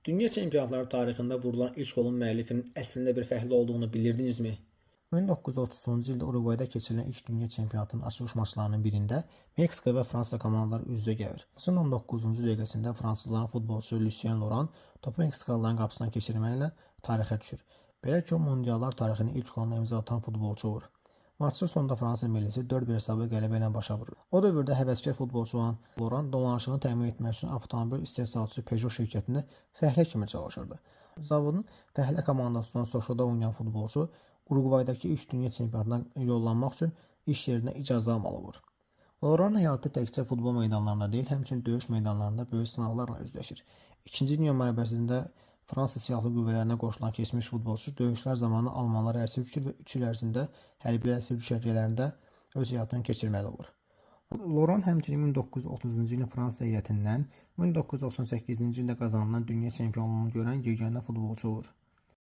Dünya çempionatları tarixində vurulan ilk golun müəllifinin əslində bir fəhlə olduğunu bilirdinizmi? 1930-cu ildə Uruqvayda keçirilən ilk dünya çempionatının açılış maçlarının birində Meksika və Fransa komandaları üz-üzə gəlir. Maçın 19-cu dəqiqəsində fransızların futbolçusu Lucien Laurent topu Meksikalıların qapısından keçirməklə tarixə düşür. Belə ki, o mundiallar tarixinin ilk golunu imza atan futbolçu olur. Maçın sonunda Fransa millisi 4-1 hesabı qələbə ilə başa vurur. O dövrdə həvəskar futbolçu olan Laurent dolanışığını təmin etmək üçün avtomobil istehsalçısı Peugeot şirkətində fəhlə kimi çalışırdı. Zavodun fəhlə komandasından Soşoda oynayan futbolçu Uruqvaydakı ilk dünya çempionatına yollanmaq üçün iş yerinə icazə almalı olur. Laurent həyatı təkcə futbol meydanlarında deyil, həmçinin döyüş meydanlarında böyük sınaqlarla üzləşir. İkinci Dünya müharibəsində Fransa silahlı qüvvələrinə qoşulan keçmiş futbolçu döyüşlər zamanı almanlara əsir düşür və 3 il ərzində hərbi əsir düşərgələrində öz həyatını keçirməli olur. Laurent həmçinin 1930-cu ilin Fransa heyətindən 1998-ci ildə qazanılan dünya çempionluğunu görən yeganə futbolçu olur.